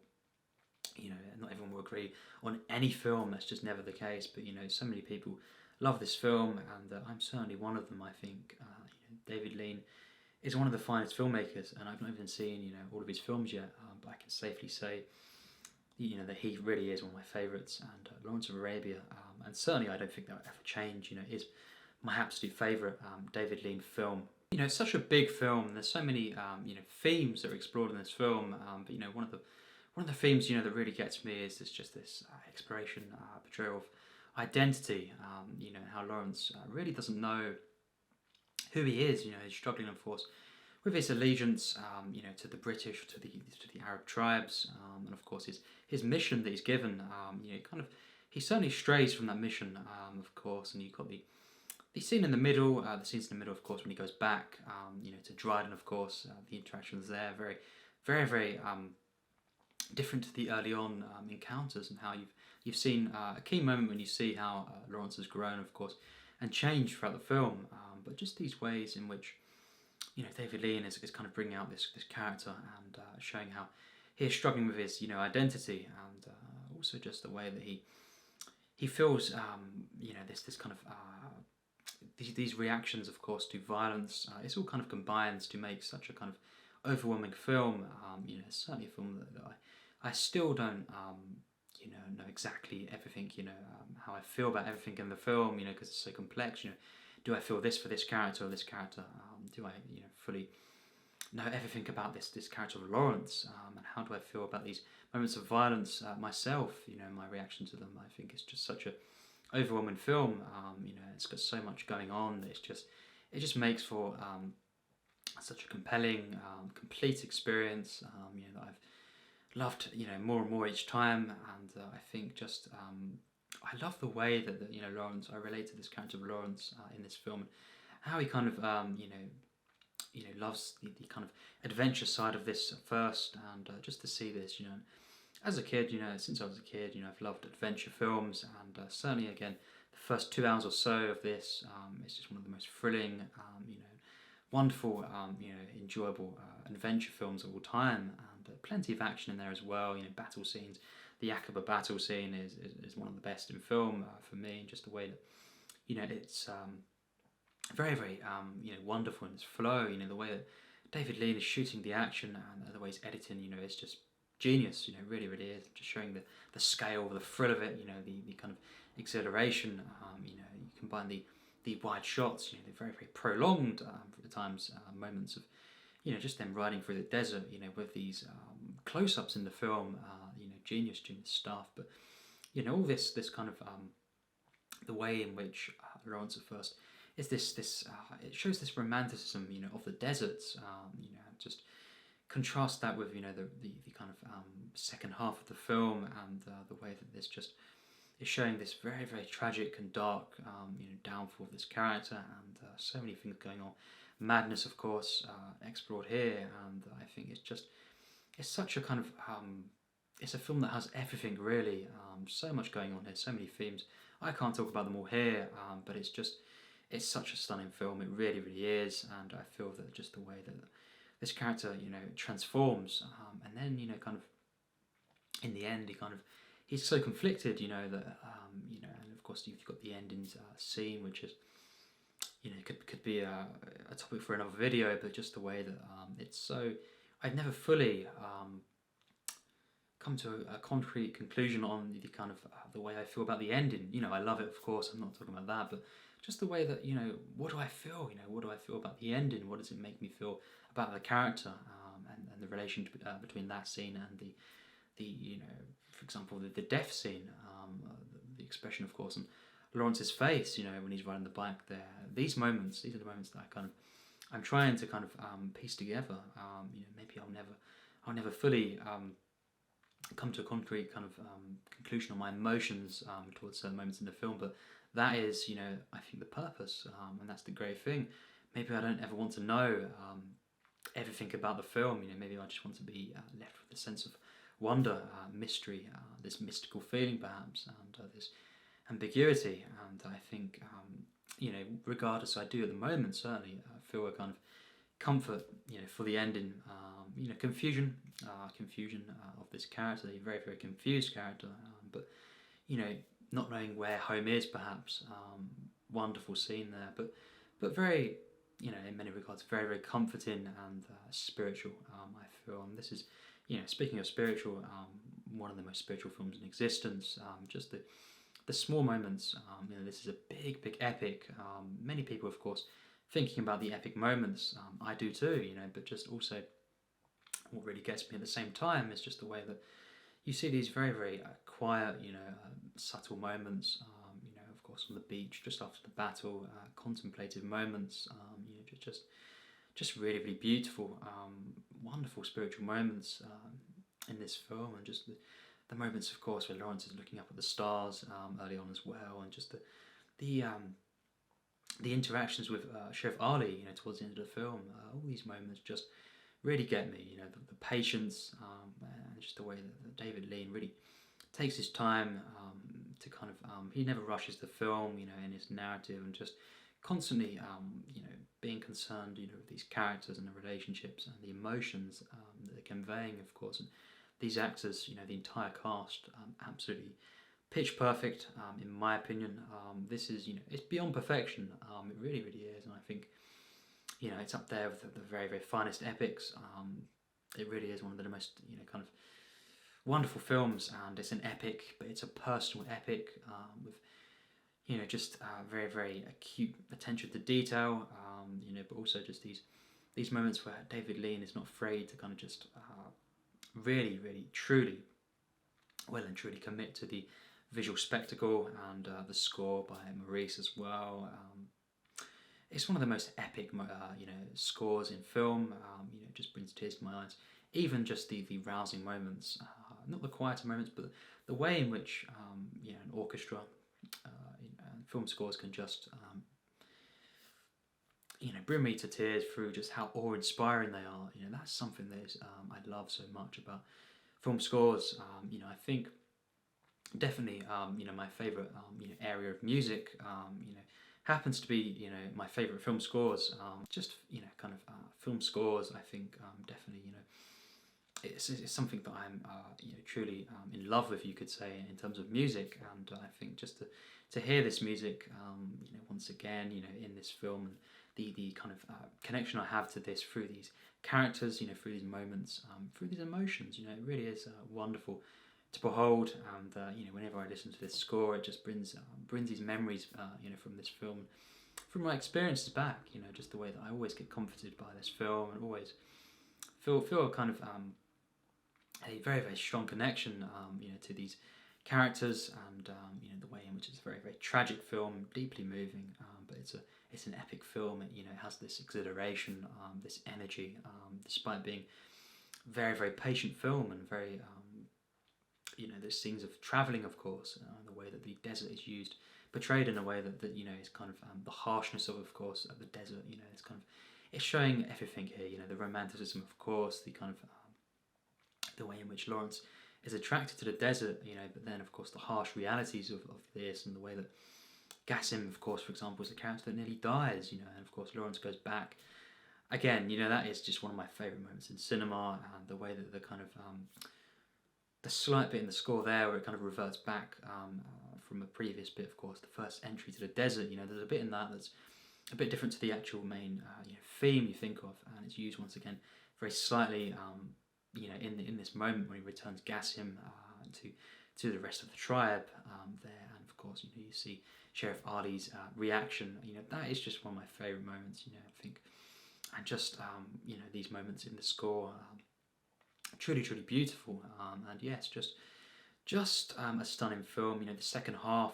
Not everyone will agree on any film. That's just never the case. But so many people love this film, and I'm certainly one of them. I think David Lean is one of the finest filmmakers, and I've not even seen all of his films yet, but I can safely say that he really is one of my favourites. And Lawrence of Arabia, and certainly I don't think that will ever change, is my absolute favourite David Lean film. It's such a big film. There's so many themes that are explored in this film, but one of the themes that really gets me is this exploration, portrayal of identity. How Lawrence really doesn't know who he is. He's struggling, of course, with his allegiance, to the British, to the Arab tribes, and of course his mission that he's given. He certainly strays from that mission, of course, and you've got the scene in the middle. The scenes in the middle, of course, when he goes back, to Dryden, of course. The interactions there, very, very, very different to the early on encounters, and how you've seen a key moment when you see how Lawrence has grown, of course, and changed throughout the film. But just these ways in which David Lean is kind of bringing out this character, and showing how he is struggling with his identity, and also just the way that he feels this kind of these reactions, of course, to violence. It's all kind of combines to make such a kind of overwhelming film. It's certainly a film that I still don't know exactly everything, how I feel about everything in the film, because it's so complex. Do I feel this for this character or this character? Do I fully know everything about this character of Lawrence? And how do I feel about these moments of violence myself? My reaction to them. I think it's just such a overwhelming film. It's got so much going on. It just makes for such a compelling, complete experience. That I've loved more and more each time, and I think just I love the way that Lawrence. I relate to this character of Lawrence in this film, how he kind of loves the kind of adventure side of this first, and just to see this, as a kid, since I was a kid, I've loved adventure films, and certainly again, the first 2 hours or so of this is just one of the most thrilling, wonderful, enjoyable adventure films of all time, and plenty of action in there as well. Battle scenes. The Aqaba battle scene is one of the best in film for me, and just the way that it's very, very wonderful in its flow. The way that David Lean is shooting the action, and the way he's editing, it's just genius. Really, really is. Just showing the scale, the thrill of it. The kind of exhilaration. You combine the wide shots. The very, very prolonged at times moments of just them riding through the desert. With these close-ups in the film. Genius stuff. But all this kind of the way in which Lawrence at first is this it shows this romanticism of the deserts, just contrast that with the kind of second half of the film, and the way that this just is showing this very, very tragic and dark downfall of this character, and so many things going on. Madness, of course, explored here, and I think it's such a kind of it's a film that has everything really. So much going on here, so many themes. I can't talk about them all here, but it's such a stunning film. It really, really is, and I feel that just the way that this character, transforms, and then kind of in the end, he's so conflicted, that and of course you've got the ending scene, which is could be a topic for another video, but just the way that it's so. I'd never fully come to a concrete conclusion on the kind of the way I feel about the ending. I love it, of course. I'm not talking about that, but just the way that what do I feel? What do I feel about the ending? What does it make me feel about the character, and the relation between that scene and the for example, the death scene, the expression, of course, on Lawrence's face, when he's riding the bike there. These are the moments that I'm trying to kind of piece together. Maybe I'll never fully come to a concrete kind of conclusion on my emotions towards certain moments in the film, but that is, I think the purpose, and that's the great thing. Maybe I don't ever want to know everything about the film. Maybe I just want to be left with a sense of wonder, mystery, this mystical feeling perhaps, and this ambiguity. And I think, regardless, I do at the moment certainly feel a kind of comfort, for the ending. Confusion of this character, a very, very confused character, but not knowing where home is, perhaps. Wonderful scene there, but very, in many regards, very, very comforting and spiritual. I feel, and this is, speaking of spiritual, one of the most spiritual films in existence. Just the small moments. This is a big, big epic. Many people, of course, thinking about the epic moments. I do too, but just also what really gets me at the same time is just the way that you see these very, very quiet, subtle moments, of course on the beach just after the battle, contemplative moments, just really, really beautiful, wonderful spiritual moments in this film, and just the moments, of course, where Lawrence is looking up at the stars early on as well, and just the interactions with Sheriff Ali, towards the end of the film. All these moments just really get me, the patience, and just the way that David Lean really takes his time to kind of, he never rushes the film, in his narrative, and just constantly, being concerned, with these characters and the relationships and the emotions that they're conveying, of course. And these actors, the entire cast, absolutely pitch perfect, in my opinion. This is, it's beyond perfection. It really, really is, and I think, it's up there with the very, very finest epics. It really is one of the most, kind of wonderful films, and it's an epic, but it's a personal epic with, just very, very acute attention to detail, but also just these moments where David Lean is not afraid to kind of just really, really, truly, well and truly commit to the visual spectacle, and the score by Maurice as well. It's one of the most epic, scores in film. It just brings tears to my eyes. Even just the rousing moments, not the quieter moments, but the way in which an orchestra and film scores can just bring me to tears through just how awe-inspiring they are. You know, that's something that is, I love so much about film scores. You know, I think definitely, you know, my favorite, you know, area of music, you know, happens to be, you know, my favorite film scores. Just, you know, kind of film scores. I think definitely, you know, it's something that I'm, you know, truly in love with, you could say, in terms of music. And I think just to hear this music, you know, once again, you know, in this film, and the kind of connection I have to this through these characters, you know, through these moments, through these emotions, you know, it really is wonderful to behold. And you know, whenever I listen to this score, it just brings these memories, you know, from this film, from my experiences back. You know, just the way that I always get comforted by this film, and always feel a kind of a very, very strong connection, you know, to these characters, and you know, the way in which it's a very, very tragic film, deeply moving, but it's an epic film. It, you know, it has this exhilaration, this energy, despite being very, very patient film, and very, you know, there's scenes of travelling, of course, the way that the desert is used, portrayed in a way that you know, is kind of the harshness of course, the desert. You know, it's kind of, it's showing everything here. You know, the romanticism, of course, the kind of the way in which Lawrence is attracted to the desert, you know, but then of course the harsh realities of this, and the way that Gassim, of course, for example, is a character that nearly dies, you know, and of course Lawrence goes back. Again, you know, that is just one of my favourite moments in cinema, and the way that the kind of the slight bit in the score there where it kind of reverts back from a previous bit, of course, the first entry to the desert. You know, there's a bit in that that's a bit different to the actual main you know, theme you think of, and it's used once again very slightly. You know, in this moment when he returns Gassim to the rest of the tribe there, and of course, you know, you see Sheriff Ali's reaction. You know, that is just one of my favourite moments. You know, I think, and just you know, these moments in the score, truly, truly beautiful. And yes, just a stunning film. You know, the second half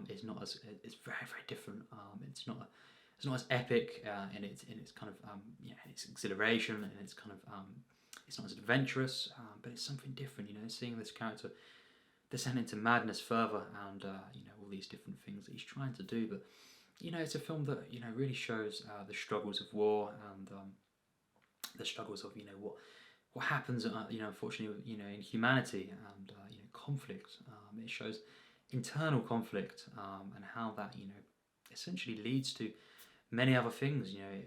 is not as, it's very, very different. It's not as epic in its kind of you know, its exhilaration, and its kind of it's not as adventurous, but it's something different. You know, seeing this character descend into madness further, and you know, all these different things that he's trying to do. But you know, it's a film that, you know, really shows the struggles of war, and the struggles of, you know, what happens, you know, unfortunately, you know, in humanity, and you know, conflict. It shows internal conflict, and how that, you know, essentially leads to many other things. You know,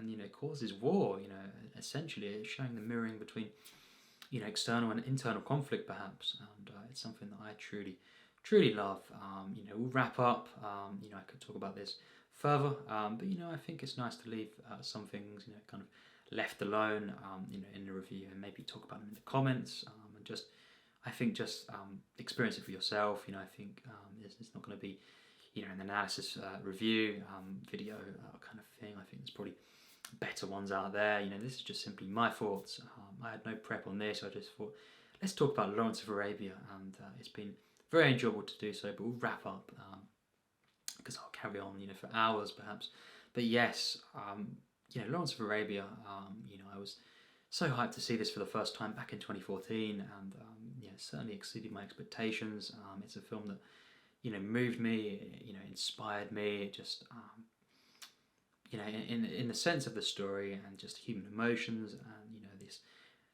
and you know, causes war. You know, essentially, it's showing the mirroring between, you know, external and internal conflict, perhaps, and it's something that I truly love. You know, we'll wrap up. You know, I could talk about this further, but you know, I think it's nice to leave some things, you know, kind of left alone, you know, in the review, and maybe talk about them in the comments, and just, I think, just experience it for yourself. You know, I think it's not going to be, you know, an analysis review video kind of thing. I think there's probably better ones out there. You know, this is just simply my thoughts. I had no prep on this. I just thought, let's talk about Lawrence of Arabia, and it's been very enjoyable to do so. But we'll wrap up because I'll carry on, you know, for hours perhaps. But yes, you know, Lawrence of Arabia. You know, I was so hyped to see this for the first time back in 2014, and yeah, certainly exceeded my expectations. It's a film that, you know, moved me, you know, inspired me. It just you know, in the sense of the story, and just human emotions, and you know,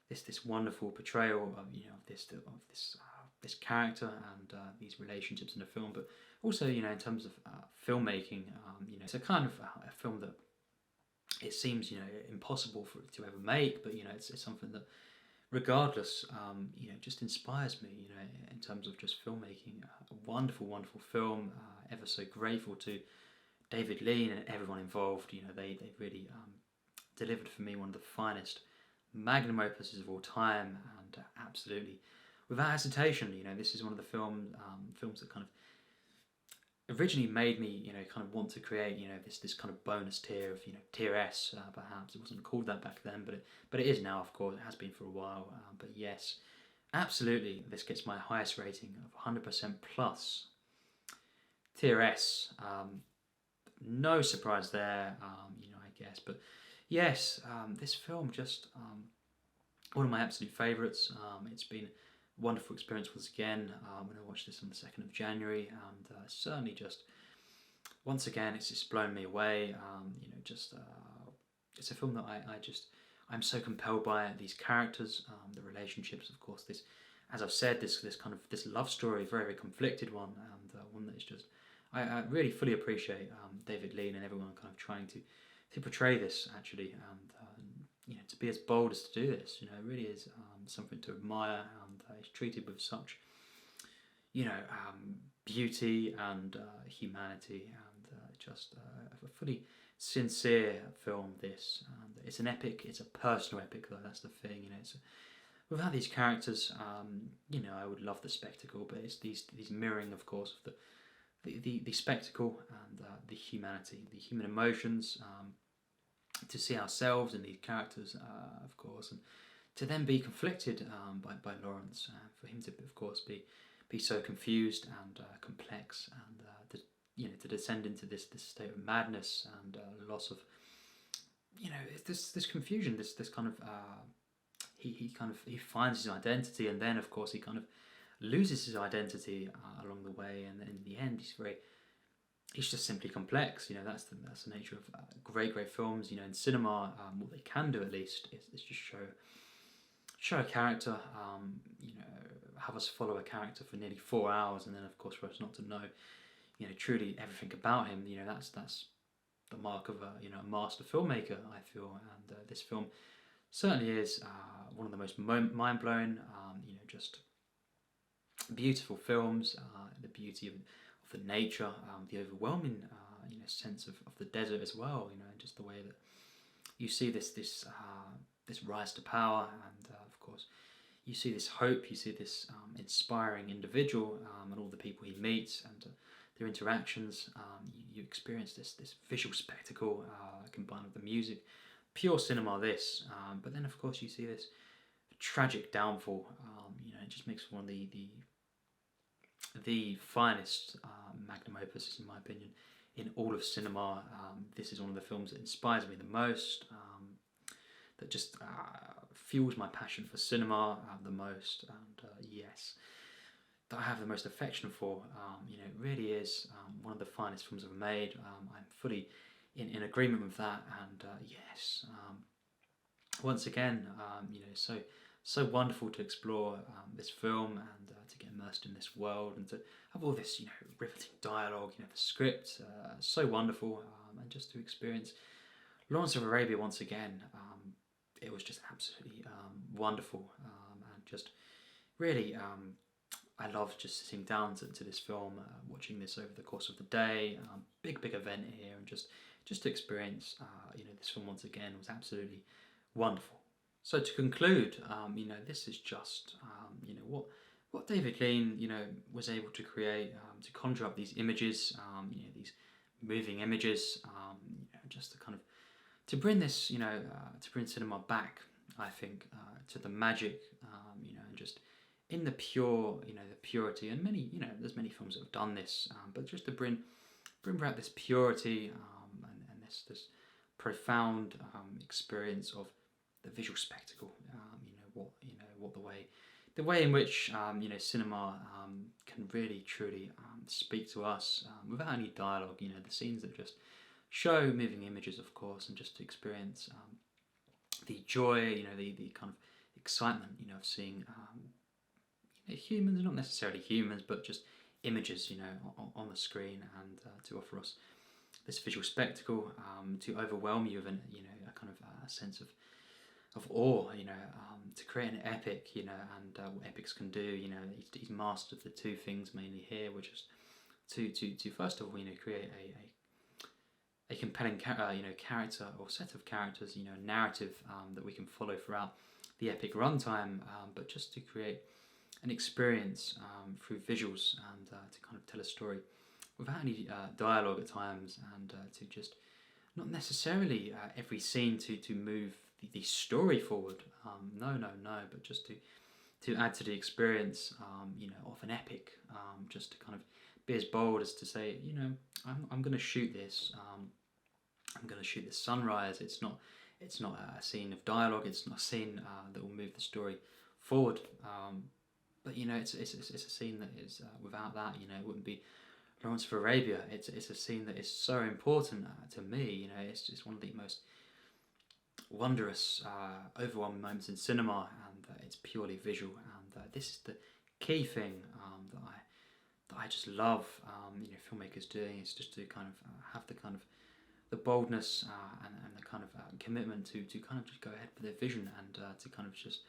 this wonderful portrayal of, you know, this character, and these relationships in the film, but also, you know, in terms of filmmaking, you know, it's a kind of a film that it seems, you know, impossible for it to ever make, but you know, it's something that, regardless, you know, just inspires me, you know, in terms of just filmmaking. A wonderful, wonderful film. Ever so grateful to David Lean and everyone involved. You know, they really delivered for me one of the finest magnum opuses of all time, and absolutely, without hesitation, you know, this is one of the films that kind of originally made me, you know, kind of want to create, you know, this kind of bonus tier of, you know, tier S, perhaps. It wasn't called that back then, but it is now, of course. It has been for a while. But yes, absolutely, this gets my highest rating of 100% plus. Tier S. No surprise there, you know, I guess. But yes, this film just one of my absolute favourites. It's been a wonderful experience once again when I watched this on the 2nd of January, and certainly just, once again, it's just blown me away. You know, just it's a film that I'm so compelled by these characters, the relationships, of course. This, as I've said, this love story, very very conflicted one, and one that is just I really fully appreciate David Lean and everyone kind of trying to portray this actually, and to be as bold as to do this. It really is something to admire, and it's treated with such beauty and humanity, and just a fully sincere film. This, and it's an epic. It's a personal epic, though. That's the thing. Without these characters, I would love the spectacle, but it's these mirroring, of course, of the spectacle and the humanity, the human emotions. To see ourselves in these characters, of course, and to then be conflicted by Lawrence, for him to, of course, be so confused and complex, and to descend into this state of madness and loss of, this confusion, this kind of he finds his identity, and then of course he kind of loses his identity along the way, and then in the end he's just simply complex. That's the nature of great films. In cinema, what they can do at least is just show a character, have us follow a character for nearly 4 hours, and then of course for us not to know, truly everything about him. That's the mark of a master filmmaker, I feel, and this film certainly is one of the most mind-blowing, just beautiful films. The beauty of the nature, the overwhelming, sense of the desert as well. And just the way that you see this rise to power, and of course you see this hope, you see this inspiring individual, and all the people he meets, and their interactions. You experience this visual spectacle combined with the music, pure cinema. This, but then of course you see this tragic downfall. It just makes one of the finest magnum opuses, in my opinion, in all of cinema. This is one of the films that inspires me the most, that just fuels my passion for cinema the most, and yes, that I have the most affection for. It really is one of the finest films ever made. I'm fully in agreement with that, and yes, once again, so wonderful to explore this film, and to get immersed in this world, and to have all this riveting dialogue. The script, so wonderful, and just to experience Lawrence of Arabia once again. It was just absolutely wonderful, and just really I love just sitting down to this film, watching this over the course of the day. Big event here, and just to experience this film once again was absolutely wonderful. So to conclude, this is just what David Lean was able to create, to conjure up these images, these moving images, just to kind of to bring this, to bring cinema back, I think, to the magic, and just in the pure, the purity, and many, there's many films that have done this, but just to bring back this purity, and this profound experience of the visual spectacle, the way in which cinema can really truly speak to us without any dialogue. The scenes that just show moving images, of course, and just to experience the joy, the kind of excitement, of seeing humans, not necessarily humans, but just images, on the screen, and to offer us this visual spectacle, to overwhelm you with a kind of a sense of awe, to create an epic, and what epics can do. He's mastered the two things mainly here, which is to first of all, create a compelling character or set of characters, narrative that we can follow throughout the epic runtime, but just to create an experience through visuals, and to kind of tell a story without any dialogue at times, and to just not necessarily every scene to move the story forward. No, but just to add to the experience, of an epic. Just to kind of be as bold as to say, I'm going to shoot this. I'm going to shoot this sunrise. It's not a scene of dialogue. It's not a scene that will move the story forward. But it's a scene that is without that. It wouldn't be Lawrence of Arabia. It's a scene that is so important to me. You know, it's just one of the most wondrous, overwhelming moments in cinema, and it's purely visual. And this is the key thing that I just love. You know, filmmakers doing is just to kind of have the kind of the boldness and the kind of commitment to kind of just go ahead with their vision, and to kind of just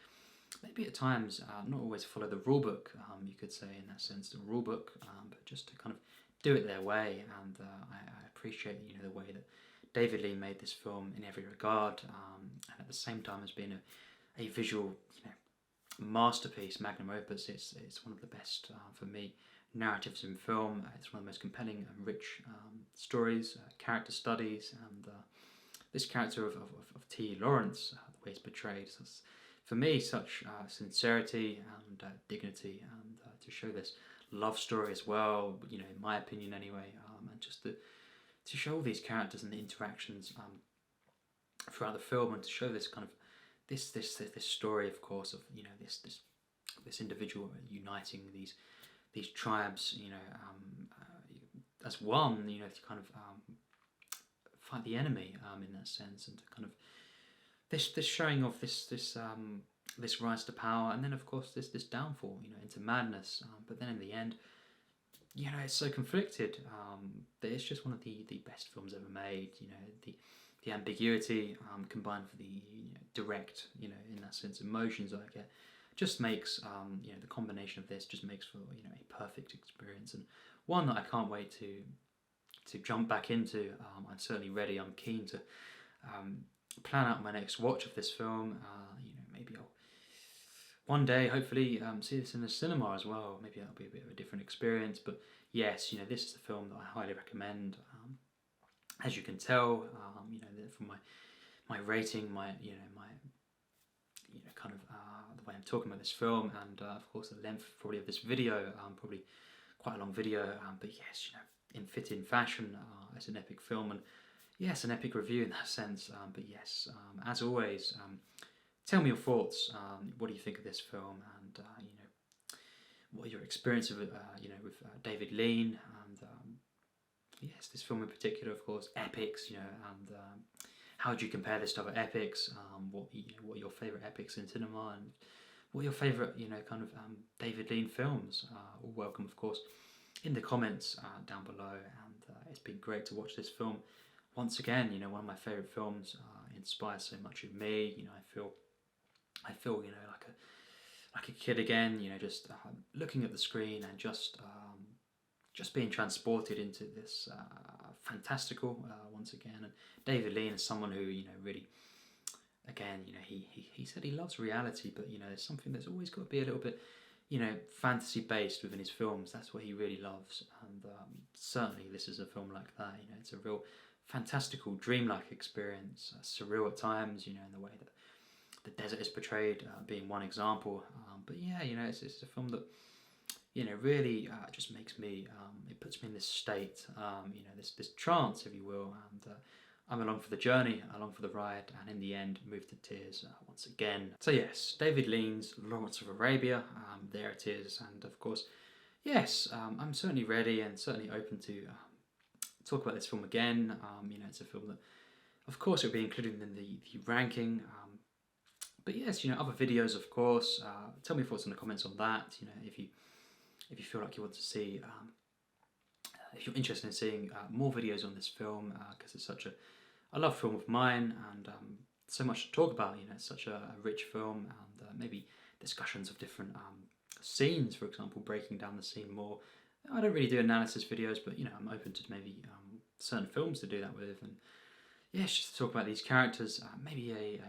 maybe at times not always follow the rule book, you could say in that sense, the rule book, but just to kind of do it their way. And I appreciate, you know, the way that David Lean made this film in every regard, and at the same time as being a visual, you know, masterpiece, magnum opus. It's one of the best for me narratives in film. It's one of the most compelling and rich stories, character studies, and this character of T. Lawrence, the way it's portrayed, so for me, such sincerity and dignity, and to show this love story as well, you know, in my opinion anyway, and just to show all these characters and the interactions throughout the film, and to show this kind of this story, of course, of, you know, this individual uniting these tribes, you know, as one, you know, to kind of fight the enemy in that sense, and to kind of this showing of this rise to power, and then of course this downfall, you know, into madness. But then in the end, you know, it's so conflicted that it's just one of the best films ever made. You know, the ambiguity combined with the, you know, direct, you know, in that sense, emotions I get, just makes you know, the combination of this just makes for, you know, a perfect experience, and one that I can't wait to jump back into. I'm certainly ready. I'm keen to plan out my next watch of this film. You know, maybe I'll one day hopefully see this in the cinema as well. Maybe that'll be a bit of a different experience. But yes, you know, this is the film that I highly recommend. As you can tell, you know, from my rating, my kind of the way I'm talking about this film, and of course the length probably of this video, probably quite a long video. But yes, you know, in fitting fashion, it's an epic film, and yes, an epic review in that sense. But yes, as always, tell me your thoughts. What do you think of this film? And you know, what your experience of it, you know, with David Lean, and yes, this film in particular, of course, epics. You know, and how do you compare this to other epics? What are your favourite epics in cinema, and what are your favourite, you know, kind of David Lean films? All welcome, of course, in the comments down below. And it's been great to watch this film once again. You know, one of my favourite films, inspires so much of me. You know, I feel, you know, like a kid again. You know, just looking at the screen and just being transported into this fantastical once again. And David Lean is someone who, you know, really, again, you know, he said he loves reality, but, you know, there's something that's always got to be a little bit, you know, fantasy based within his films. That's what he really loves, and certainly this is a film like that. You know, it's a real fantastical, dreamlike experience, surreal at times. You know, in the way that the desert is portrayed, being one example. But yeah, you know, it's a film that, you know, really just makes me, it puts me in this state, you know, this trance, if you will, and I'm along for the journey, along for the ride, and in the end, moved to tears once again. So yes, David Lean's Lawrence of Arabia, there it is, and of course, yes, I'm certainly ready and certainly open to talk about this film again. You know, it's a film that, of course, it will be included in the ranking. But yes, you know, other videos, of course. Tell me your thoughts in the comments on that. You know, if you feel like you want to see, if you're interested in seeing more videos on this film, because it's such a love film of mine, and so much to talk about. You know, it's such a rich film, and maybe discussions of different scenes, for example, breaking down the scene more. I don't really do analysis videos, but, you know, I'm open to maybe certain films to do that with, and yeah, just to talk about these characters. Maybe a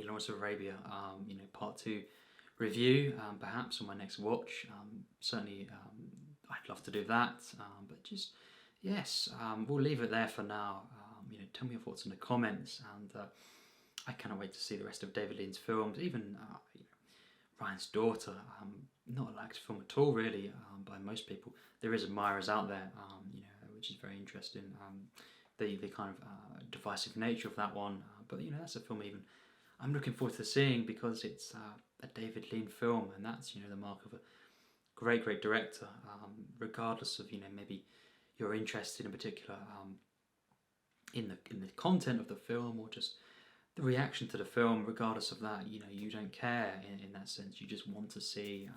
Lawrence of Arabia, you know, part 2 review, perhaps on my next watch. Certainly, I'd love to do that. But just yes, we'll leave it there for now. You know, tell me your thoughts in the comments, and I cannot wait to see the rest of David Lean's films. Even you know, Ryan's Daughter, not a liked film at all, really, by most people. There is admirers out there, you know, which is very interesting. The kind of divisive nature of that one, but you know, that's a film even I'm looking forward to seeing, because it's a David Lean film, and that's, you know, the mark of a great director. Regardless of, you know, maybe you're interested in particular in the content of the film or just the reaction to the film. Regardless of that, you know, you don't care in that sense. You just want to see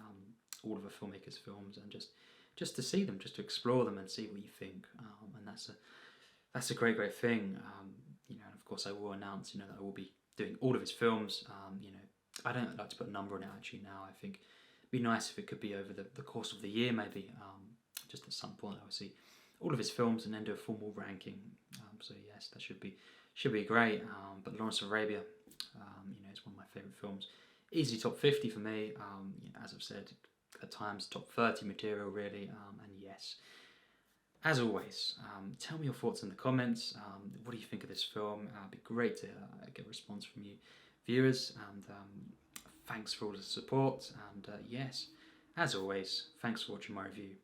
all of a filmmaker's films and just to see them, just to explore them and see what you think. And that's a great thing. You know, and of course I will announce, you know, that I will be doing all of his films. You know, I don't like to put a number on it actually now. I think it'd be nice if it could be over the course of the year maybe. Just at some point I will see all of his films and then do a formal ranking. So yes, that should be great. But Lawrence of Arabia, you know, it's one of my favourite films. Easily top 50 for me. You know, as I've said, at times top 30 material really. And yes, as always, tell me your thoughts in the comments. What do you think of this film? It'd be great to get a response from you viewers. And thanks for all the support. And yes, as always, thanks for watching my review.